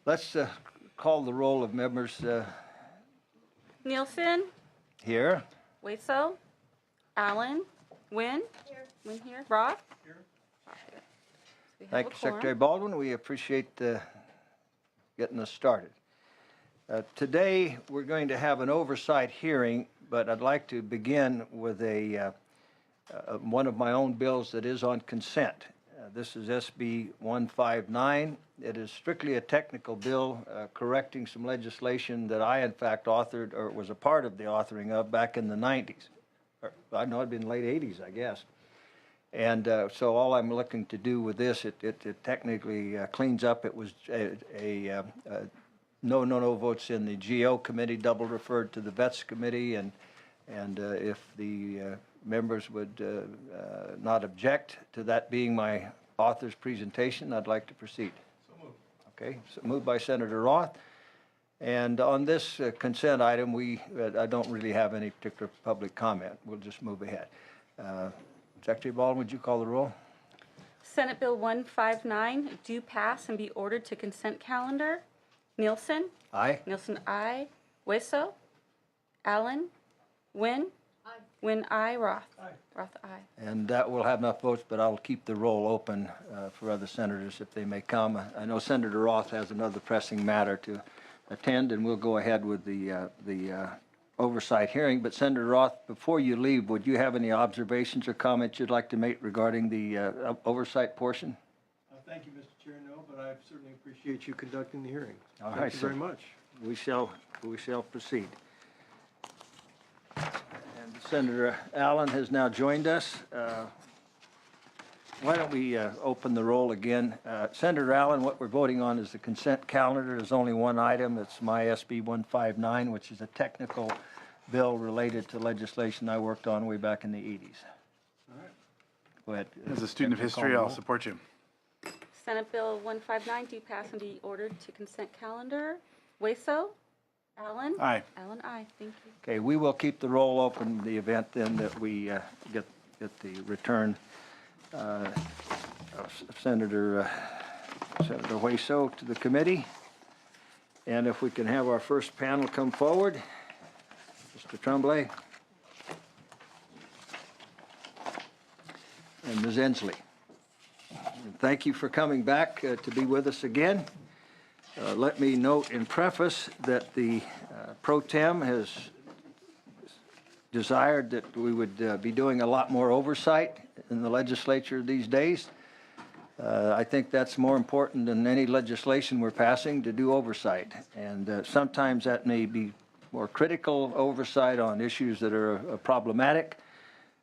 Let's call the roll of members Nielsen, here. Waso, Allen, Wynn. Here. Wynn here. Roth. Here. Roth here. So we have Thank a you, quorum. Secretary Baldwin. We appreciate getting us started. Today, we're going to have an oversight hearing, but I'd like to begin with one of my own bills that is on consent. This is SB 159. It is strictly a technical bill correcting some legislation that I, in fact, authored or was a part of the authoring of back in the 90s. I know it'd been late 80s, I guess. And so all I'm looking to do with this, it technically cleans up. It was a no votes in the GO committee, double referred to the Vets committee, and if the members would not object to that being my author's presentation, I'd like to proceed. So moved. Okay, so moved by Senator Roth. And on this consent item, I don't really have any particular public comment. We'll just move ahead. Secretary Baldwin, would you call the roll? Senate Bill 159 do pass and be ordered to consent calendar. Nielsen. Aye. Nielsen, aye. Waso. Allen. Wynn. Aye. Wynn, aye. Roth. Aye. Roth, aye. And that will have enough votes, but I'll keep the roll open for other senators if they may come. I know Senator Roth has another pressing matter to attend, and we'll go ahead with the oversight hearing. But Senator Roth, before you leave, would you have any observations or comments you'd like to make regarding the oversight portion? Thank you, Mr. Chair. No, but I certainly appreciate you conducting the hearing. All Thank right, you so very much. We shall proceed. And Senator Allen has now joined us. Why don't we open the roll again? Senator Allen, what we're voting on is the consent calendar. There's only one item. It's my SB 159, which is a technical bill related to legislation I worked on way back in the 80s. All right. Go ahead. As a student of history, I'll support you. Senate Bill 159 do pass and be ordered to consent calendar. Waso. Allen. Aye. Allen, aye. Thank you. Okay, we will keep the roll open in the event then that we get the return of Senator Waso to the committee. And if we can have our first panel come forward. Mr. Tremblay. And Ms. Ensley. And thank you for coming back to be with us again. Let me note in preface that the Pro Tem has desired that we would be doing a lot more oversight in the legislature these days. I think that's more important than any legislation we're passing, to do oversight. And sometimes that may be more critical oversight on issues that are problematic.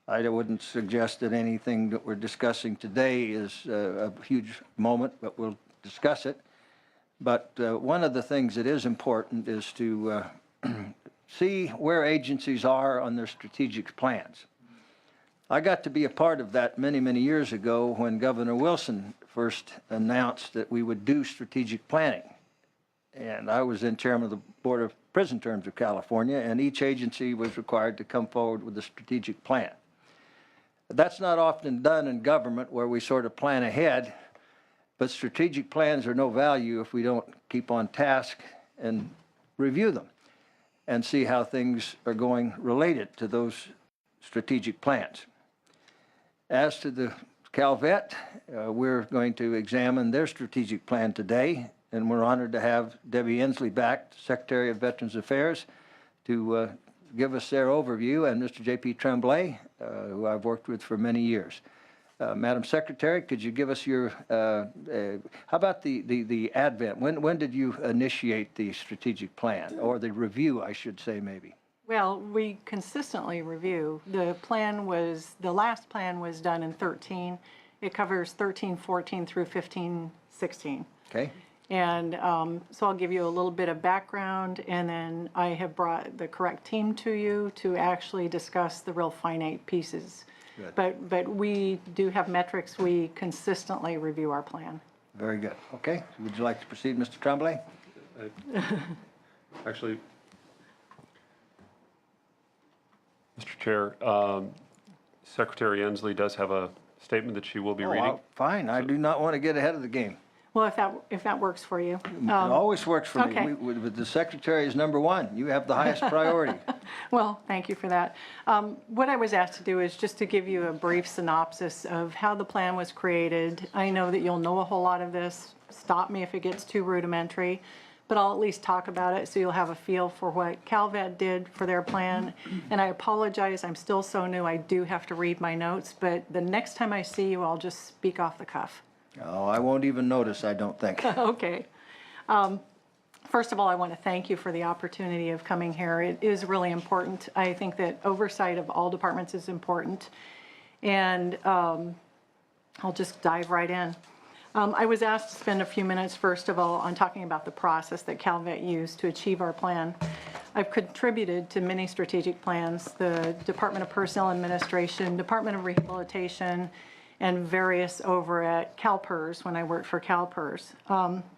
I wouldn't suggest that anything that we're discussing today is a huge moment, but we'll discuss it. But one of the things that is important is to see where agencies are on their strategic plans. I got to be a part of that many, many years ago when Governor Wilson first announced that we would do strategic planning. And I was then chairman of the Board of Prison Terms of California, and each agency was required to come forward with a strategic plan. That's not often done in government, where we sort of plan ahead, but strategic plans are no value if we don't keep on task and review them and see how things are going related to those strategic plans. As to the CalVet, we're going to examine their strategic plan today, and we're honored to have Debbie Ensley back, Secretary of Veterans Affairs, to give us their overview, and Mr. J.P. Tremblay, who I've worked with for many years. Madam Secretary, could you give us your, how about the advent? When did you initiate the strategic plan, or the review, I should say, maybe? Well, we consistently review. The last plan was done in 13. It covers 13, 14 through 15, 16. Okay. And so I'll give you a little bit of background, and then I have brought the correct team to you to actually discuss the real finite pieces. Good. But we do have metrics. We consistently review our plan. Very good. Okay. Would you like to proceed, Mr. Tremblay? Actually, Mr. Chair, Secretary Ensley does have a statement that she will be reading. Fine. I do not want to get ahead of the game. Well, if that works for you. It always works for me. okay. The secretary is number one. You have the highest priority. Well, thank you for that. What I was asked to do is just to give you a brief synopsis of how the plan was created. I know that you'll know a whole lot of this. Stop me if it gets too rudimentary, but I'll at least talk about it so you'll have a feel for what CalVet did for their plan. And I apologize, I'm still so new, I do have to read my notes, but the next time I see you, I'll just speak off the cuff. Oh, I won't even notice, I don't think. Okay. First of all, I want to thank you for the opportunity of coming here. It is really important. I think that oversight of all departments is important. And I'll just dive right in. I was asked to spend a few minutes, first of all, on talking about the process that CalVet used to achieve our plan. I've contributed to many strategic plans, the Department of Personnel Administration, Department of Rehabilitation, and various over at CalPERS when I worked for CalPERS.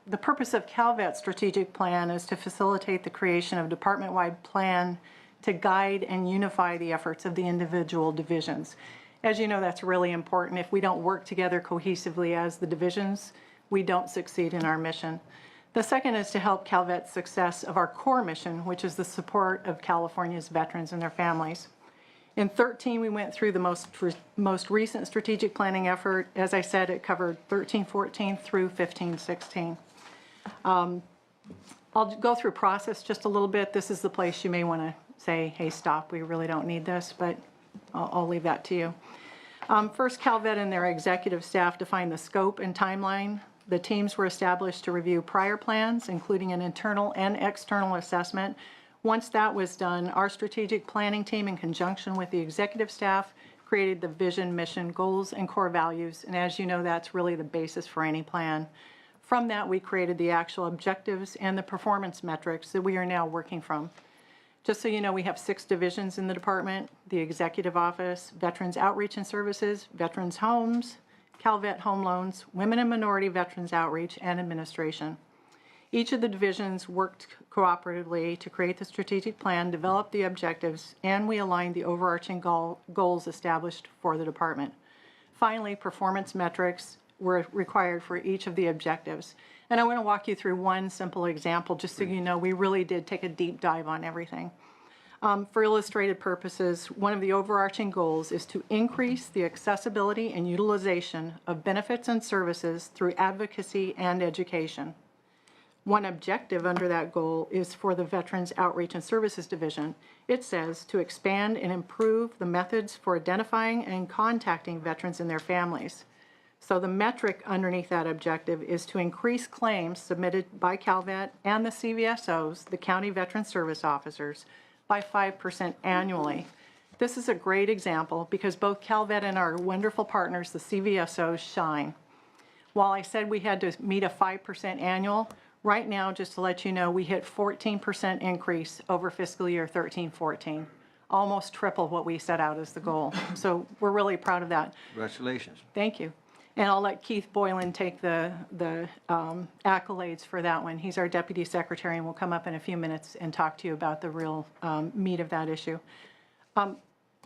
The purpose of CalVet's strategic plan is to facilitate the creation of a department-wide plan to guide and unify the efforts of the individual divisions. As you know, that's really important. If we don't work together cohesively as the divisions, we don't succeed in our mission. The second is to help CalVet's success of our core mission, which is the support of California's veterans and their families. In 2013, we went through the most recent strategic planning effort. As I said, it covered 2013-14 through 15-16. I'll go through process just a little bit. This is the place you may want to say, hey, stop, we really don't need this, but I'll leave that to you. First, CalVet and their executive staff defined the scope and timeline. The teams were established to review prior plans, including an internal and external assessment. Once that was done, our strategic planning team, in conjunction with the executive staff, created the vision, mission, goals, and core values. And as you know, that's really the basis for any plan. From that, we created the actual objectives and the performance metrics that we are now working from. Just so you know, we have 6 divisions in the department: the Executive Office, Veterans Outreach and Services, Veterans Homes, CalVet Home Loans, Women and Minority Veterans Outreach, and Administration. Each of the divisions worked cooperatively to create the strategic plan, develop the objectives, and we aligned the overarching goals established for the department. Finally, performance metrics were required for each of the objectives. And I want to walk you through one simple example, just so you know we really did take a deep dive on everything. For illustrated purposes, one of the overarching goals is to increase the accessibility and utilization of benefits and services through advocacy and education. One objective under that goal is for the Veterans Outreach and Services Division. It says to expand and improve the methods for identifying and contacting veterans and their families. So the metric underneath that objective is to increase claims submitted by CalVet and the CVSOs, the County Veteran Service Officers, by 5% annually. This is a great example because both CalVet and our wonderful partners, the CVSOs, shine. While I said we had to meet a 5% annual, right now, just to let you know, we hit 14% increase over fiscal year 13-14, almost triple what we set out as the goal. So we're really proud of that. Congratulations. Thank you. And I'll let Keith Boylan take the accolades for that one. He's our Deputy Secretary and will come up in a few minutes and talk to you about the real meat of that issue.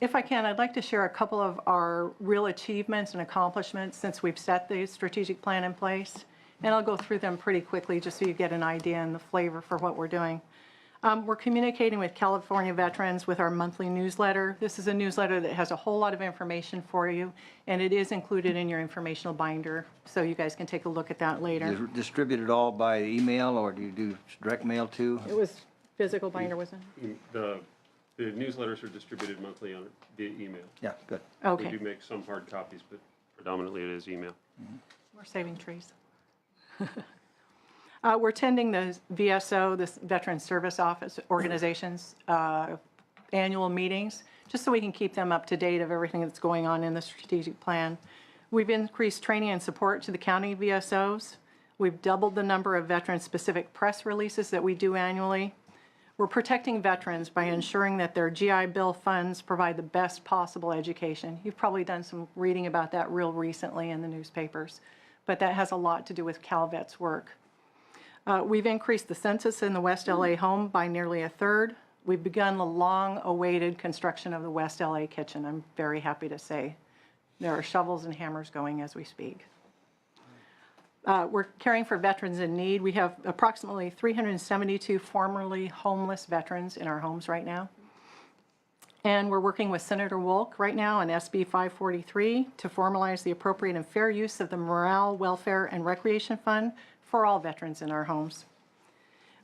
If I can, I'd like to share a couple of our real achievements and accomplishments since we've set the strategic plan in place. And I'll go through them pretty quickly just so you get an idea and the flavor for what we're doing. We're communicating with California veterans with our monthly newsletter. This is a newsletter that has a whole lot of information for you, and it is included in your informational binder, so you guys can take a look at that later. Is it distributed all by email, or do you do direct mail too? It was physical binder, wasn't it? The newsletters are distributed monthly via email. Yeah, good. We Okay, do make some hard copies, but predominantly it is email. we're saving trees. We're attending the VSO, the Veteran Service Office Organization's annual meetings, just so we can keep them up to date of everything that's going on in the strategic plan. We've increased training and support to the county VSOs. We've doubled the number of veteran-specific press releases that we do annually. We're protecting veterans by ensuring that their GI Bill funds provide the best possible education. You've probably done some reading about that real recently in the newspapers, but that has a lot to do with CalVet's work. We've increased the census in the West LA home by nearly 1/3. We've begun the long-awaited construction of the West LA kitchen, I'm very happy to say. There are shovels and hammers going as we speak. We're caring for veterans in need. We have approximately 372 formerly homeless veterans in our homes right now. And we're working with Senator Wolk right now on SB 543 to formalize the appropriate and fair use of the Morale, Welfare, and Recreation Fund for all veterans in our homes.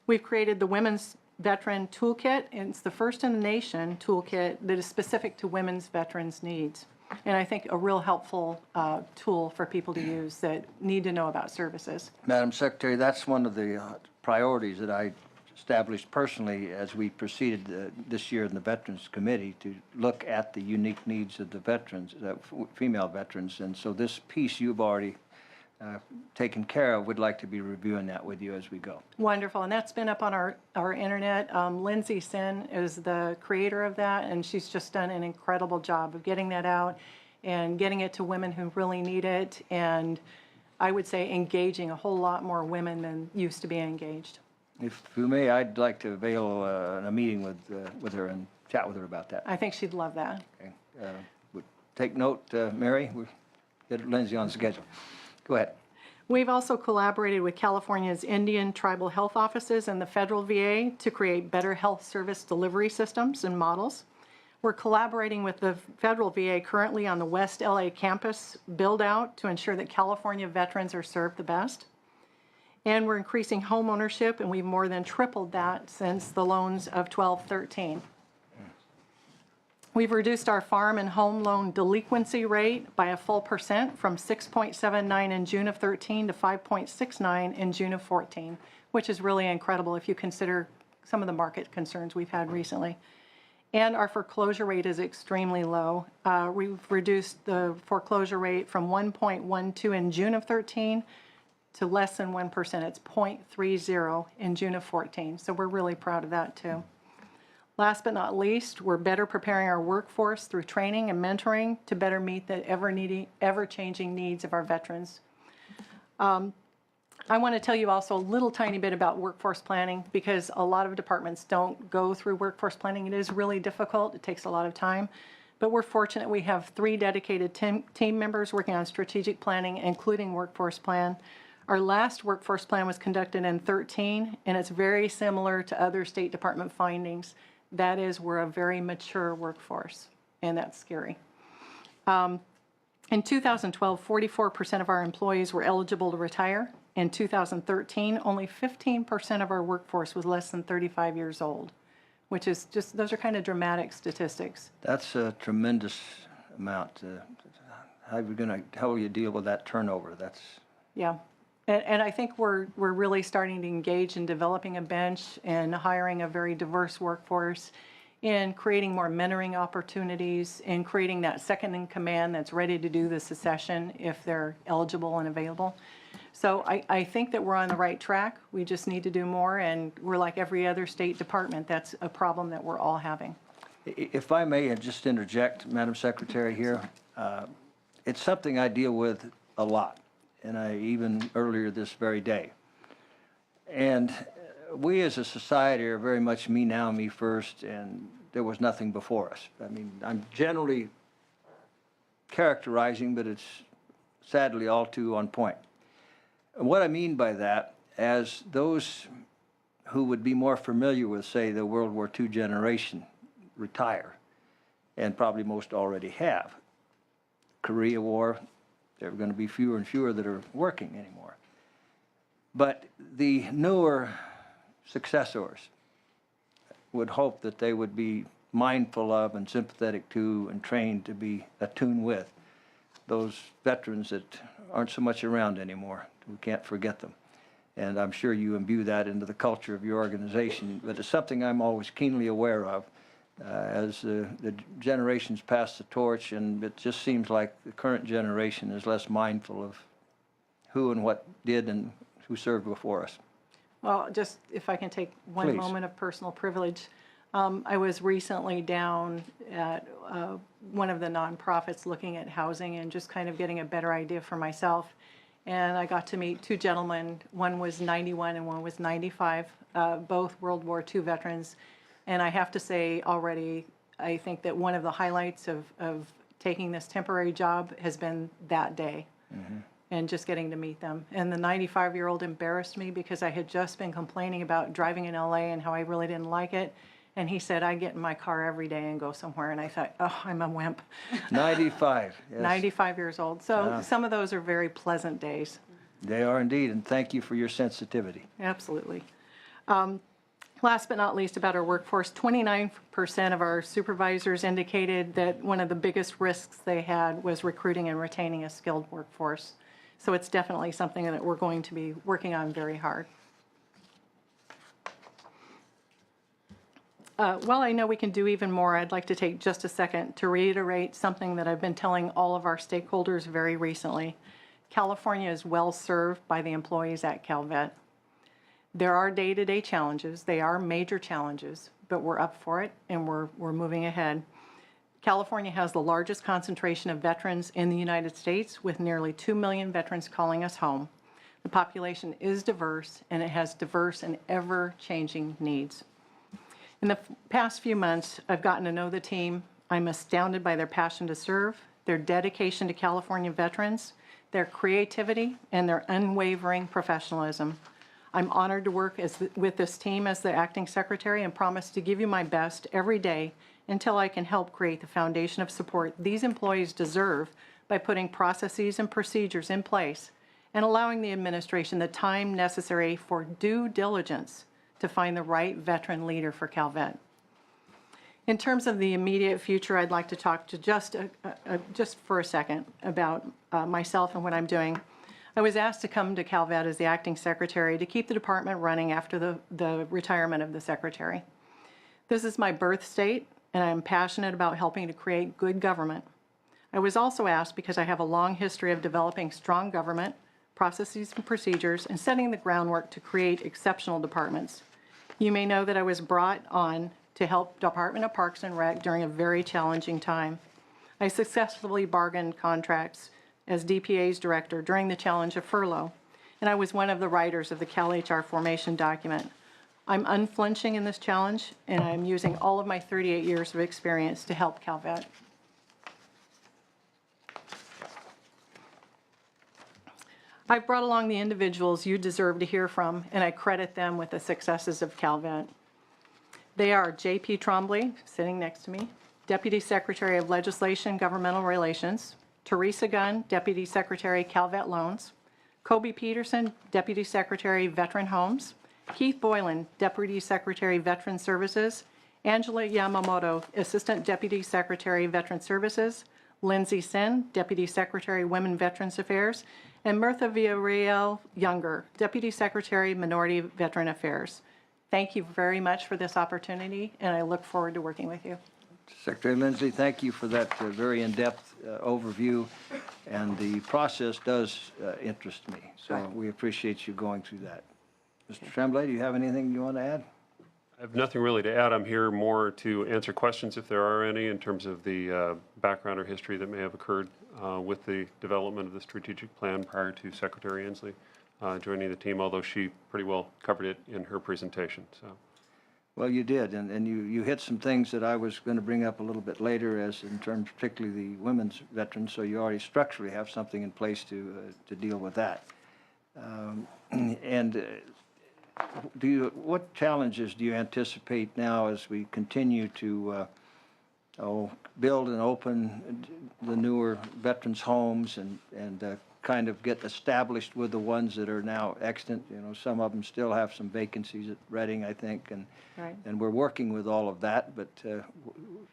We've created the Women's Veteran Toolkit, and it's the first in the nation toolkit that is specific to women's veterans' needs. And I think a real helpful tool for people to use that need to know about services. Madam Secretary, that's one of the priorities that I established personally as we proceeded this year in the Veterans Committee to look at the unique needs of the veterans, female veterans. And so this piece you've already taken care of, would like to be reviewing that with you as we go. Wonderful, and that's been up on our internet. Lindsay Sin is the creator of that, and she's just done an incredible job of getting that out and getting it to women who really need it, and I would say engaging a whole lot more women than used to be engaged. If you may, I'd like to avail a meeting with her and chat with her about that. I think she'd love that. Okay. Would take note, Mary, we'll get Lindsay on the schedule. Go ahead. We've also collaborated with California's Indian tribal health offices and the federal VA to create better health service delivery systems and models. We're collaborating with the federal VA currently on the West LA campus build out to ensure that California veterans are served the best. And we're increasing home ownership, and we've more than tripled that since the loans of 12-13. We've reduced our farm and home loan delinquency rate by a full % from 6.79 in June of 13 to 5.69 in June of 14, which is really incredible if you consider some of the market concerns we've had recently. And our foreclosure rate is extremely low. We've reduced the foreclosure rate from 1.12 in June of 13 to less than 1%. It's 0.30 in June of 14. So we're really proud of that too. Last but not least, we're better preparing our workforce through training and mentoring to better meet the ever-changing needs of our veterans. I want to tell you also a little tiny bit about workforce planning, because a lot of departments don't go through workforce planning. It is really difficult. It takes a lot of time. But we're fortunate we have 3 dedicated team members working on strategic planning, including workforce plan. Our last workforce plan was conducted in 2013, and it's very similar to other State Department findings. That is, we're a very mature workforce, and that's scary. In 2012, 44% of our employees were eligible to retire. In 2013, only 15% of our workforce was less than 35 years old, which is just, those are kind of dramatic statistics. That's a tremendous amount. How will you deal with that turnover? That's Yeah. And I think we're really starting to engage in developing a bench and hiring a very diverse workforce, in creating more mentoring opportunities, in creating that second in command that's ready to do the succession if they're eligible and available. So I think that we're on the right track. We just need to do more, and we're like every other state department. That's a problem that we're all having. If I may just interject, Madam Secretary, here, it's something I deal with a lot, and even earlier this very day. And we as a society are very much me now, me first, and there was nothing before us. I mean, I'm generally characterizing, but it's sadly all too on point. And what I mean by that, as those who would be more familiar with, say, the World War II generation retire, and probably most already have. Korea War, there are going to be fewer and fewer that are working anymore. But the newer successors would hope that they would be mindful of and sympathetic to and trained to be attuned with those veterans that aren't so much around anymore. We can't forget them. And I'm sure you imbue that into the culture of your organization, but it's something I'm always keenly aware of as the generations pass the torch, and it just seems like the current generation is less mindful of who and what did and who served before us. Well, just if I can take one Please. moment of personal privilege. I was recently down at one of the nonprofits looking at housing and just kind of getting a better idea for myself. And I got to meet 2 gentlemen. One was 91 and one was 95, both World War II veterans. And I have to say already, I think that one of the highlights of taking this temporary job has been that day. and just getting to meet them. And the 95-year-old embarrassed me because I had just been complaining about driving in LA and how I really didn't like it. And he said, I get in my car every day and go somewhere. And I thought, oh, I'm a wimp. 95, yes. 95 years old. So some of those are very pleasant days. They are indeed, and thank you for your sensitivity. Absolutely. Last but not least, about our workforce, 29% of our supervisors indicated that one of the biggest risks they had was recruiting and retaining a skilled workforce. So it's definitely something that we're going to be working on very hard. While I know we can do even more, I'd like to take just a second to reiterate something that I've been telling all of our stakeholders very recently. California is well served by the employees at Calvet. There are day-to-day challenges. They are major challenges, but we're up for it and we're moving ahead. California has the largest concentration of veterans in the United States, with nearly 2 million veterans calling us home. The population is diverse, and it has diverse and ever-changing needs. In the past few months, I've gotten to know the team. I'm astounded by their passion to serve, their dedication to California veterans, their creativity, and their unwavering professionalism. I'm honored to work with this team as the acting secretary and promise to give you my best every day until I can help create the foundation of support these employees deserve by putting processes and procedures in place and allowing the administration the time necessary for due diligence to find the right veteran leader for Calvet. In terms of the immediate future, I'd like to talk to just for a second about myself and what I'm doing. I was asked to come to Calvet as the acting secretary to keep the department running after the retirement of the secretary. This is my birth state, and I'm passionate about helping to create good government. I was also asked because I have a long history of developing strong government, processes and procedures, and setting the groundwork to create exceptional departments. You may know that I was brought on to help Department of Parks and Rec during a very challenging time. I successfully bargained contracts as DPA's director during the challenge of furlough, and I was one of the writers of the CalHR formation document. I'm unflinching in this challenge, and I'm using all of my 38 years of experience to help Calvet. I've brought along the individuals you deserve to hear from, and I credit them with the successes of Calvet. They are J.P. Trombley, sitting next to me, Deputy Secretary of Legislation and Governmental Relations, Teresa Gunn, Deputy Secretary, Calvet Loans, Kobe Peterson, Deputy Secretary, Veteran Homes, Keith Boylan, Deputy Secretary, Veteran Services, Angela Yamamoto, Assistant Deputy Secretary, Veteran Services, Lindsay Sen, Deputy Secretary, Women Veterans Affairs, and Mirtha Villarreal Younger, Deputy Secretary, Minority Veteran Affairs. Thank you very much for this opportunity, and I look forward to working with you. Secretary Lindsay, thank you for that very in-depth overview, and the process does interest me, so we appreciate you going through that. Mr. Tremblay, do you have anything you want to add? I have nothing really to add. I'm here more to answer questions if there are any in terms of the background or history that may have occurred with the development of the strategic plan prior to Secretary Inslee joining the team, although she pretty well covered it in her presentation. So. Well, you did, and you hit some things that I was going to bring up a little bit later, as in terms particularly the women's veterans, so you already structurally have something in place to deal with that. What challenges do you anticipate now as we continue to build and open the newer veterans' homes and kind of get established with the ones that are now extant? You know, some of them still have some vacancies at Reading, I think, and we're working with all of that. But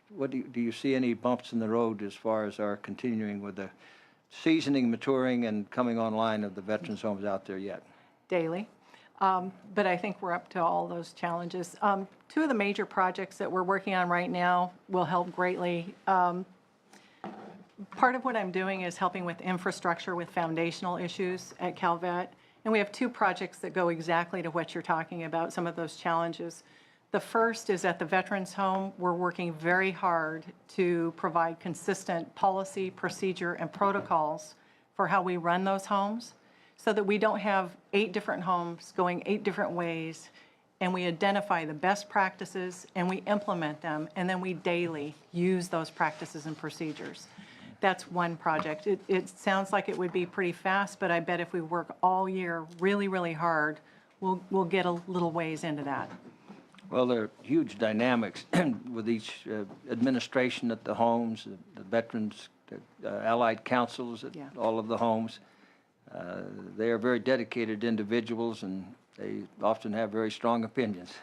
what do you see any bumps in the road as far as our continuing with the seasoning, maturing, and coming online of the veterans' homes out there yet? Daily. But I think we're up to all those challenges. Two of the major projects that we're working on right now will help greatly. Part of what I'm doing is helping with infrastructure with foundational issues at Calvet. And we have two projects that go exactly to what you're talking about, some of those challenges. The first is at the Veterans Home. We're working very hard to provide consistent policy, procedure, and protocols for how we run those homes, so that we don't have 8 different homes going 8 different ways, and we identify the best practices and we implement them, and then we daily use those practices and procedures. that's one project. It sounds like it would be pretty fast, but I bet if we work all year really, really hard, we'll get a little ways into that. Well, there are huge dynamics with each administration at the homes, the veterans, allied councils at Yeah. all of the homes. They are very dedicated individuals, and they often have very strong opinions.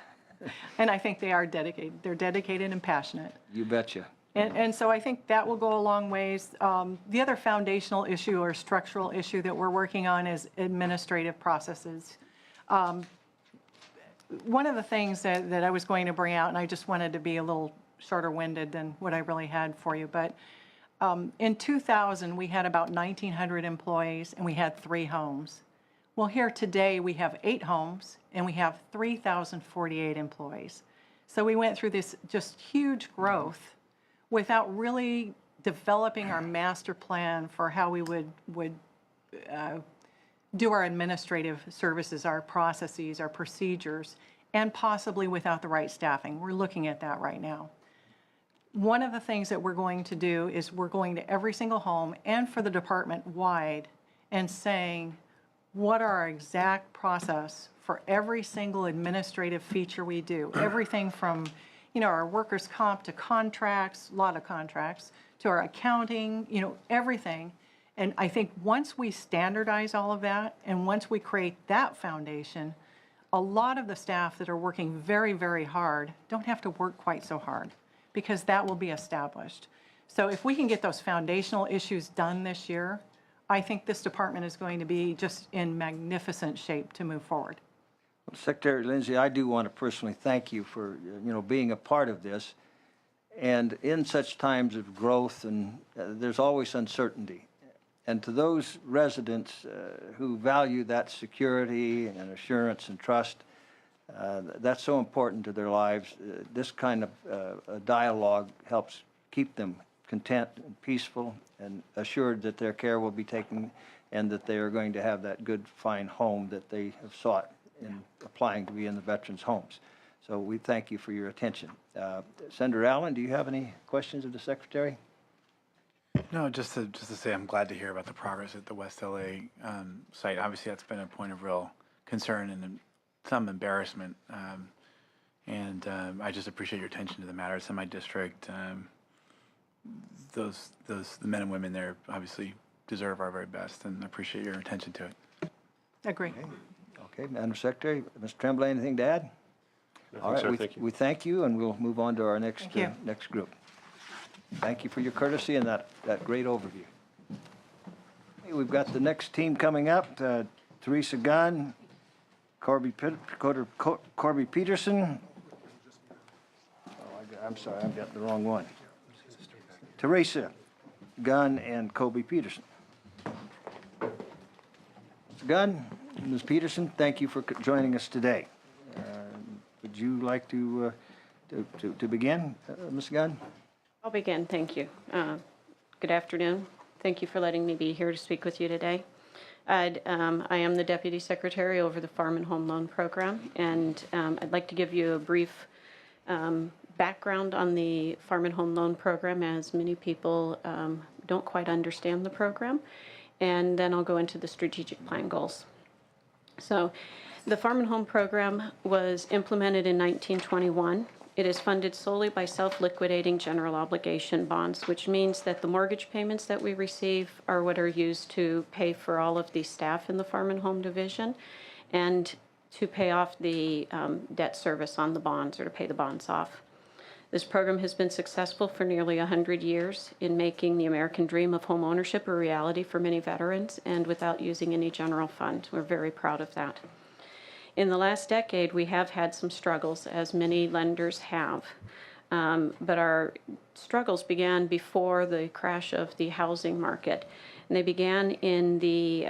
And I think they are dedicated. They're dedicated and passionate. You betcha. And so I think that will go a long ways. The other foundational issue or structural issue that we're working on is administrative processes. One of the things that I was going to bring out, and I just wanted to be a little shorter winded than what I really had for you, but in 2000, we had about 1,900 employees and we had 3 homes. Well, here today, we have 8 homes and we have 3,048 employees. So we went through this just huge growth without really developing our master plan for how we would do our administrative services, our processes, our procedures, and possibly without the right staffing. We're looking at that right now. One of the things that we're going to do is we're going to every single home and for the department wide and saying, what are our exact process for every single administrative feature we do? Everything from, our workers' comp to contracts, a lot of contracts, to our accounting, everything. And I think once we standardize all of that and once we create that foundation, a lot of the staff that are working very, very hard don't have to work quite so hard because that will be established. So if we can get those foundational issues done this year, I think this department is going to be just in magnificent shape to move forward. Secretary Lindsay, I do want to personally thank you for, being a part of this. And in such times of growth, and there's always uncertainty. And to those residents who value that security and assurance and trust, that's so important to their lives. This kind of dialogue helps keep them content and peaceful and assured that their care will be taken and that they are going to have that good, fine home that they have sought in applying to be in the veterans' homes. So we thank you for your attention. Senator Allen, do you have any questions of the Secretary? No, just to say I'm glad to hear about the progress at the West LA site. Obviously, that's been a point of real concern and some embarrassment. I just appreciate your attention to the matter. It's in my district. The men and women there obviously deserve our very best, and I appreciate your attention to it. Agree. Okay, Madam Secretary, Mr. Tremblay, anything to add? All right, sir, thank you. we thank you, and we'll move on to our next Thank you. next group. Thank you for your courtesy and that great overview. Okay, we've got the next team coming up, Teresa Gunn, Corby Peterson. Oh, I'm sorry, I've got the wrong one. Teresa Gunn and Kobe Peterson. Mr. Gunn, Ms. Peterson, thank you for joining us today. Would you like to begin, Ms. Gunn? I'll begin, thank you. Good afternoon. Thank you for letting me be here to speak with you today. I am the Deputy Secretary over the Farm and Home Loan Program, and I'd like to give you a brief background on the Farm and Home Loan Program, as many people don't quite understand the program, and then I'll go into the strategic plan goals. So the Farm and Home Program was implemented in 1921. It is funded solely by self-liquidating general obligation bonds, which means that the mortgage payments that we receive are what are used to pay for all of the staff in the Farm and Home Division and to pay off the debt service on the bonds or to pay the bonds off. This program has been successful for nearly 100 years in making the American dream of home ownership a reality for many veterans and without using any general fund. We're very proud of that. In the last decade, we have had some struggles, as many lenders have, but our struggles began before the crash of the housing market. And they began in the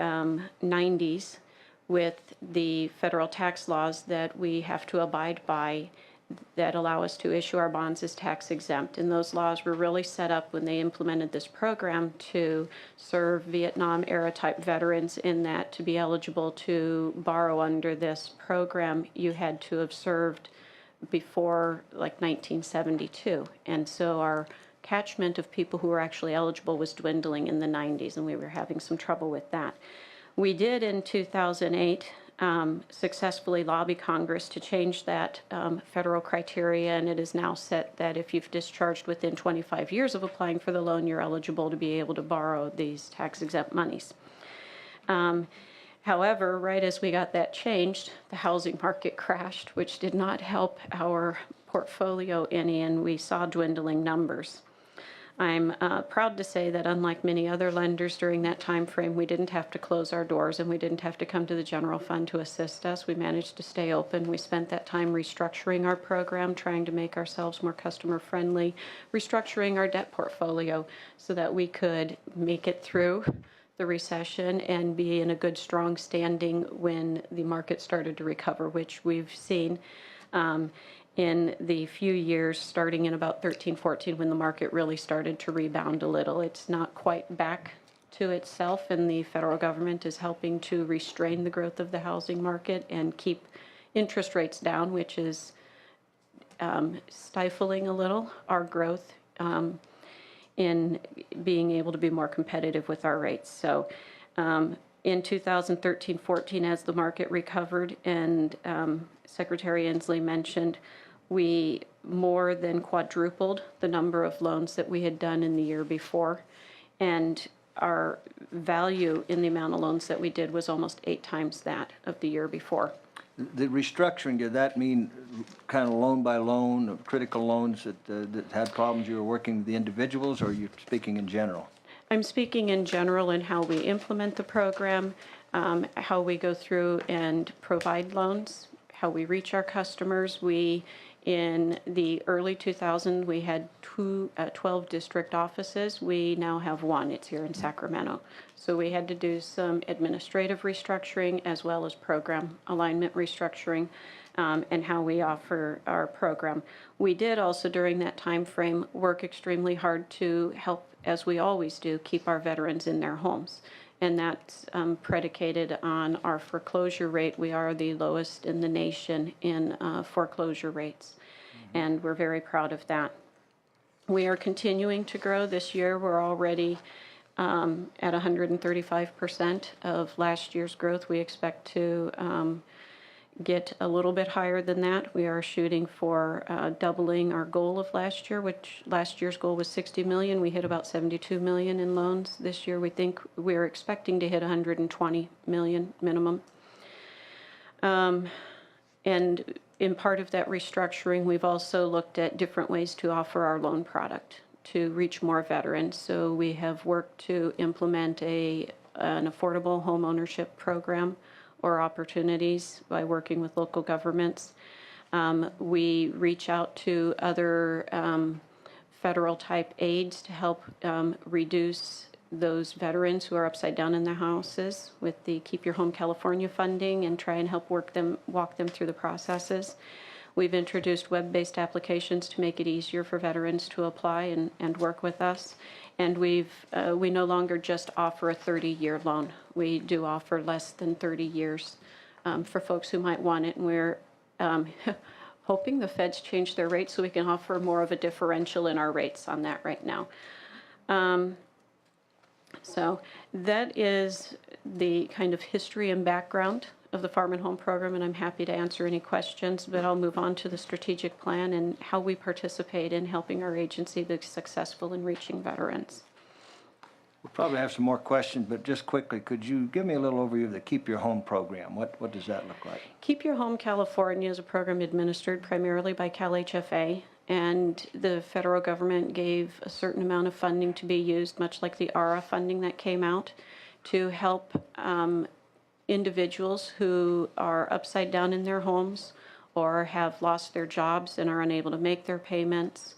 90s with the federal tax laws that we have to abide by that allow us to issue our bonds as tax exempt. And those laws were really set up when they implemented this program to serve Vietnam era type veterans, in that to be eligible to borrow under this program, you had to have served before like 1972. And so our catchment of people who were actually eligible was dwindling in the 90s, and we were having some trouble with that. We did in 2008 successfully lobby Congress to change that federal criteria, and it is now set that if you've discharged within 25 years of applying for the loan, you're eligible to be able to borrow these tax-exempt monies. However, right as we got that changed, the housing market crashed, which did not help our portfolio any, and we saw dwindling numbers. I'm proud to say that unlike many other lenders during that time frame, we didn't have to close our doors and we didn't have to come to the general fund to assist us. We managed to stay open. We spent that time restructuring our program, trying to make ourselves more customer friendly, restructuring our debt portfolio so that we could make it through the recession and be in a good, strong standing when the market started to recover, which we've seen in the few years starting in about 13, 14, when the market really started to rebound a little. It's not quite back to itself, and the federal government is helping to restrain the growth of the housing market and keep interest rates down, which is stifling a little our growth in being able to be more competitive with our rates. So in 2013-14, as the market recovered, and Secretary Inslee mentioned, we more than quadrupled the number of loans that we had done in the year before, and our value in the amount of loans that we did was almost 8 times that of the year before. The restructuring, did that mean kind of loan by loan, critical loans that had problems? You were working with the individuals, or are you speaking in general? I'm speaking in general in how we implement the program, how we go through and provide loans, how we reach our customers. In the early 2000s, we had 12 district offices. We now have 1. It's here in Sacramento. So we had to do some administrative restructuring as well as program alignment restructuring and how we offer our program. We did also during that time frame work extremely hard to help, as we always do, keep our veterans in their homes. And that's predicated on our foreclosure rate. We are the lowest in the nation in foreclosure rates, and we're very proud of that. We are continuing to grow. This year, we're already at 135% of last year's growth. We expect to get a little bit higher than that. We are shooting for doubling our goal of last year, which last year's goal was 60 million. We hit about 72 million in loans. This year, we think we're expecting to hit 120 million minimum. And in part of that restructuring, we've also looked at different ways to offer our loan product to reach more veterans. So we have worked to implement an affordable home ownership program or opportunities by working with local governments. We reach out to other federal type aids to help reduce those veterans who are upside down in their houses with the Keep Your Home California funding and try and help walk them through the processes. We've introduced web-based applications to make it easier for veterans to apply and work with us. And we no longer just offer a 30-year loan. We do offer less than 30 years for folks who might want it. And we're hoping the feds change their rates so we can offer more of a differential in our rates on that right now. So that is the kind of history and background of the Farm and Home program, and I'm happy to answer any questions, but I'll move on to the strategic plan and how we participate in helping our agency be successful in reaching veterans. We'll probably have some more questions, but just quickly, could you give me a little overview of the Keep Your Home program? What does that look like? Keep Your Home California is a program administered primarily by CalHFA, and the federal government gave a certain amount of funding to be used, much like the ARA funding that came out, to help individuals who are upside down in their homes or have lost their jobs and are unable to make their payments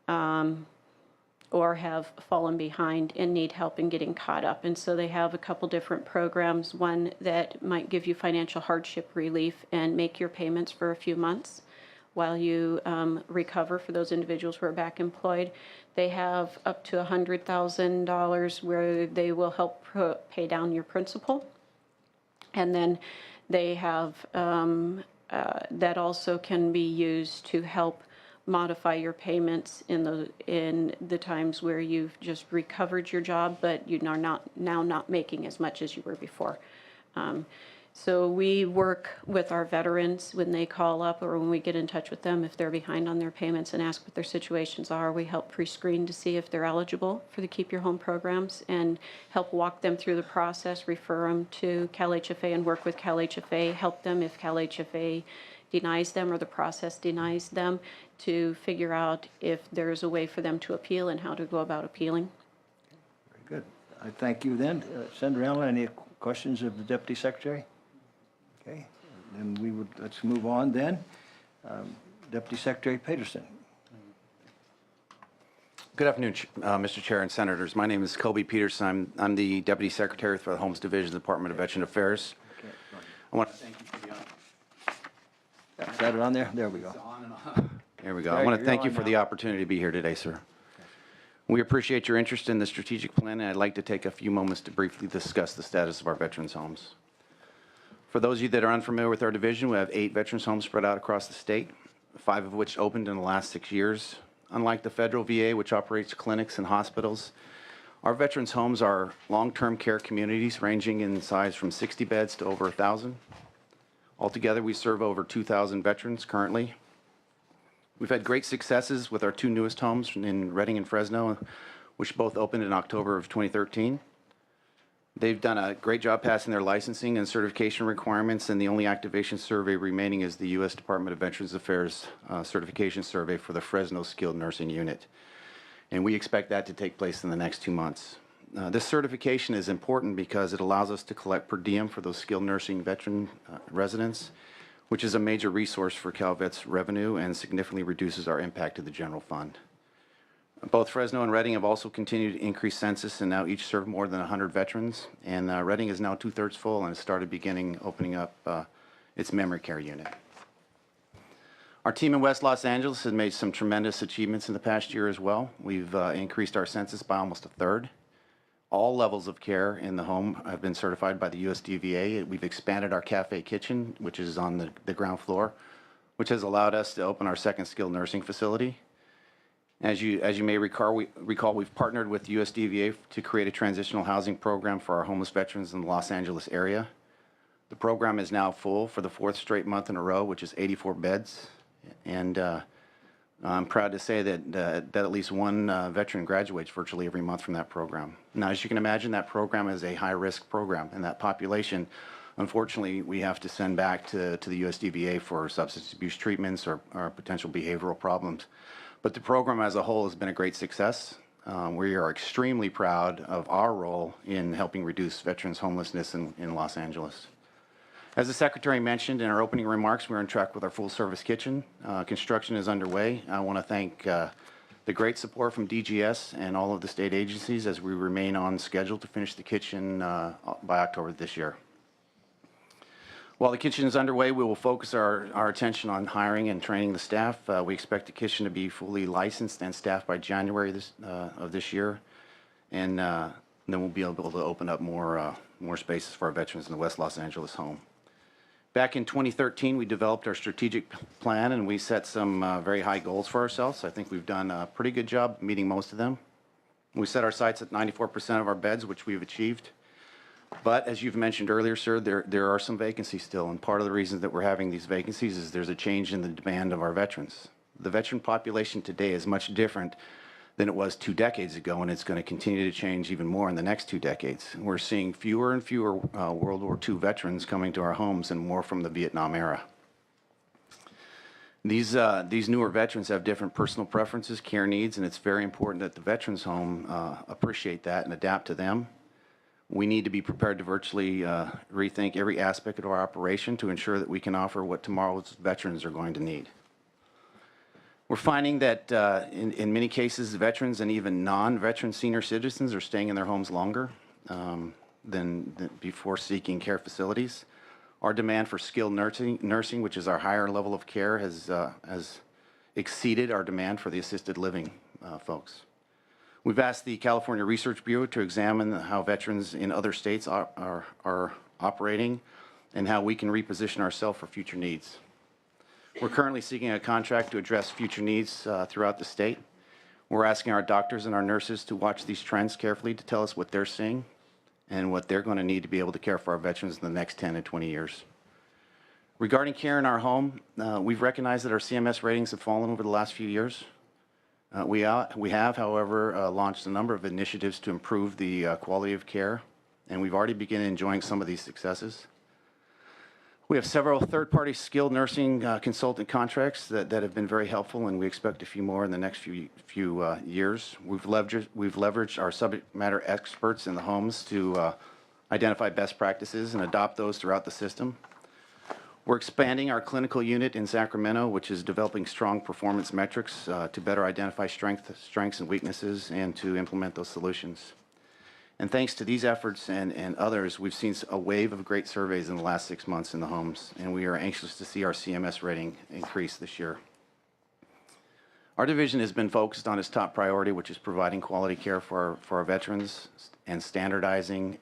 or have fallen behind and need help in getting caught up. And so they have a couple different programs, one that might give you financial hardship relief and make your payments for a few months while you recover for those individuals who are back employed. They have up to $100,000 where they will help pay down your principal. And then they have, that also can be used to help modify your payments in the times where you've just recovered your job, but you are not making as much as you were before. So we work with our veterans when they call up or when we get in touch with them if they're behind on their payments and ask what their situations are. We help pre-screen to see if they're eligible for the Keep Your Home programs and help walk them through the process, refer them to Cal HFA and work with Cal HFA, help them if Cal HFA denies them or the process denies them to figure out if there's a way for them to appeal and how to go about appealing. Very good. I thank you then. Senator Allen, any questions of the Deputy Secretary? Okay, then let's move on then. Deputy Secretary Peterson. Good afternoon, Mr. Chair and Senators. My name is Kobe Peterson. I'm the Deputy Secretary for the Homes Division, Department of Veteran Affairs. I want to thank you for the Is that it on there? There we go. There we go. I want to thank you for the opportunity to be here today, sir. We appreciate your interest in the strategic plan, and I'd like to take a few moments to briefly discuss the status of our veterans' homes. For those of you that are unfamiliar with our division, we have 8 veterans' homes spread out across the state, 5 of which opened in the last 6 years. Unlike the federal VA, which operates clinics and hospitals, our veterans' homes are long-term care communities ranging in size from 60 beds to over 1,000. Altogether, we serve over 2,000 veterans currently. We've had great successes with our 2 newest homes in Reading and Fresno, which both opened in October of 2013. They've done a great job passing their licensing and certification requirements, and the only activation survey remaining is the U.S. Department of Veterans Affairs certification survey for the Fresno Skilled Nursing Unit. And we expect that to take place in the next 2 months. This certification is important because it allows us to collect per diem for those skilled nursing veteran residents, which is a major resource for CalVet's revenue and significantly reduces our impact to the general fund. Both Fresno and Reading have also continued to increase census and now each serve more than 100 veterans. And Reading is now 2/3 full and has started opening up its memory care unit. Our team in West Los Angeles has made some tremendous achievements in the past year as well. We've increased our census by almost 1/3. All levels of care in the home have been certified by the USDVA. We've expanded our cafe kitchen, which is on the ground floor, which has allowed us to open our second skilled nursing facility. As you may recall, we've partnered with USDVA to create a transitional housing program for our homeless veterans in the Los Angeles area. The program is now full for the 4th straight month in a row, which is 84 beds. And I'm proud to say that at least one veteran graduates virtually every month from that program. Now, as you can imagine, that program is a high-risk program, and that population, unfortunately, we have to send back to the USDVA for substance abuse treatments or potential behavioral problems. But the program as a whole has been a great success. We are extremely proud of our role in helping reduce veterans' homelessness in Los Angeles. As the Secretary mentioned in our opening remarks, we're on track with our full-service kitchen. Construction is underway. I want to thank the great support from DGS and all of the state agencies as we remain on schedule to finish the kitchen by October this year. While the kitchen is underway, we will focus our attention on hiring and training the staff. We expect the kitchen to be fully licensed and staffed by January of this year. And then we'll be able to open up more spaces for our veterans in the West Los Angeles home. Back in 2013, we developed our strategic plan and we set some very high goals for ourselves. I think we've done a pretty good job meeting most of them. We set our sights at 94% of our beds, which we've achieved. But as you've mentioned earlier, sir, there are some vacancies still, and part of the reason that we're having these vacancies is there's a change in the demand of our veterans. The veteran population today is much different than it was 2 decades ago, and it's going to continue to change even more in the next 2 decades. We're seeing fewer and fewer World War II veterans coming to our homes and more from the Vietnam era. These newer veterans have different personal preferences, care needs, and it's very important that the veterans home appreciate that and adapt to them. We need to be prepared to virtually rethink every aspect of our operation to ensure that we can offer what tomorrow's veterans are going to need. We're finding that in many cases, veterans and even non-veteran senior citizens are staying in their homes longer than before seeking care facilities. Our demand for skilled nursing, which is our higher level of care, has exceeded our demand for the assisted living folks. We've asked the California Research Bureau to examine how veterans in other states are operating and how we can reposition ourselves for future needs. We're currently seeking a contract to address future needs throughout the state. We're asking our doctors and our nurses to watch these trends carefully to tell us what they're seeing and what they're going to need to be able to care for our veterans in the next 10 and 20 years. Regarding care in our home, we've recognized that our CMS ratings have fallen over the last few years. We have, however, launched a number of initiatives to improve the quality of care, and we've already begun enjoying some of these successes. We have several third-party skilled nursing consultant contracts that have been very helpful, and we expect a few more in the next few years. We've leveraged our subject matter experts in the homes to identify best practices and adopt those throughout the system. We're expanding our clinical unit in Sacramento, which is developing strong performance metrics to better identify strengths and weaknesses and to implement those solutions. And thanks to these efforts and others, we've seen a wave of great surveys in the last 6 months in the homes, and we are anxious to see our CMS rating increase this year. Our division has been focused on its top priority, which is providing quality care for our veterans and standardizing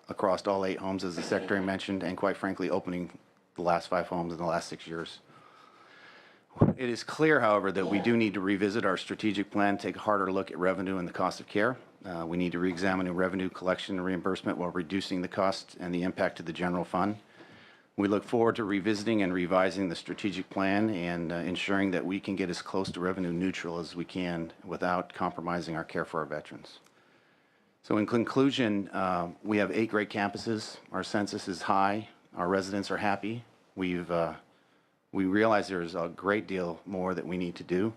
across all 8 homes, as the Secretary mentioned, and quite frankly, opening the last 5 homes in the last 6 years. It is clear, however, that we do need to revisit our strategic plan, take a harder look at revenue and the cost of care. We need to reexamine revenue collection and reimbursement while reducing the cost and the impact to the general fund. We look forward to revisiting and revising the strategic plan and ensuring that we can get as close to revenue neutral as we can without compromising our care for our veterans. So in conclusion, we have 8 great campuses. Our census is high. Our residents are happy. We realize there's a great deal more that we need to do.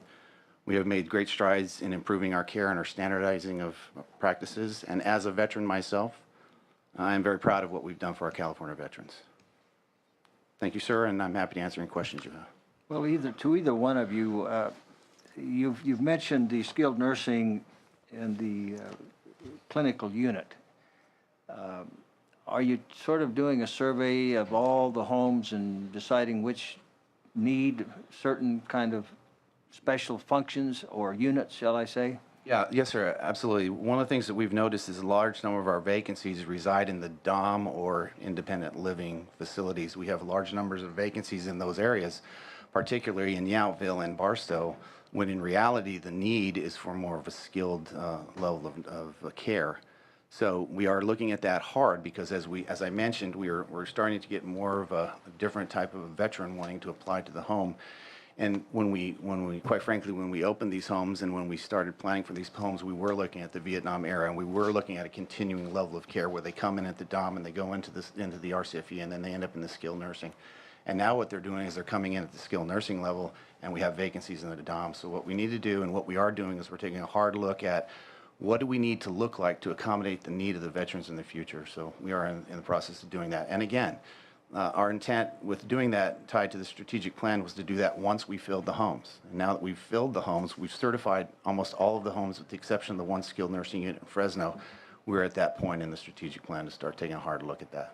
We have made great strides in improving our care and our standardizing of practices. And as a veteran myself, I'm very proud of what we've done for our California veterans. Thank you, sir, and I'm happy to answer any questions you have. Well, either one of you, you've mentioned the skilled nursing and the clinical unit. Are you sort of doing a survey of all the homes and deciding which need certain kind of special functions or units, shall I say? Yeah, yes, sir, absolutely. One of the things that we've noticed is a large number of our vacancies reside in the DOM or independent living facilities. We have large numbers of vacancies in those areas, particularly in Yountville and Barstow, when in reality the need is for more of a skilled level of care. So we are looking at that hard because as I mentioned, we're starting to get more of a different type of veteran wanting to apply to the home. And when we quite frankly, when we opened these homes and when we started planning for these homes, we were looking at the Vietnam era, and we were looking at a continuing level of care where they come in at the DOM and they go into the RCFE, and then they end up in the skilled nursing. And now what they're doing is they're coming in at the skilled nursing level, and we have vacancies in the DOM. So what we need to do and what we are doing is we're taking a hard look at what do we need to look like to accommodate the need of the veterans in the future. So we are in the process of doing that. And again, our intent with doing that tied to the strategic plan was to do that once we filled the homes. And now that we've filled the homes, we've certified almost all of the homes with the exception of the one skilled nursing unit in Fresno. We're at that point in the strategic plan to start taking a hard look at that.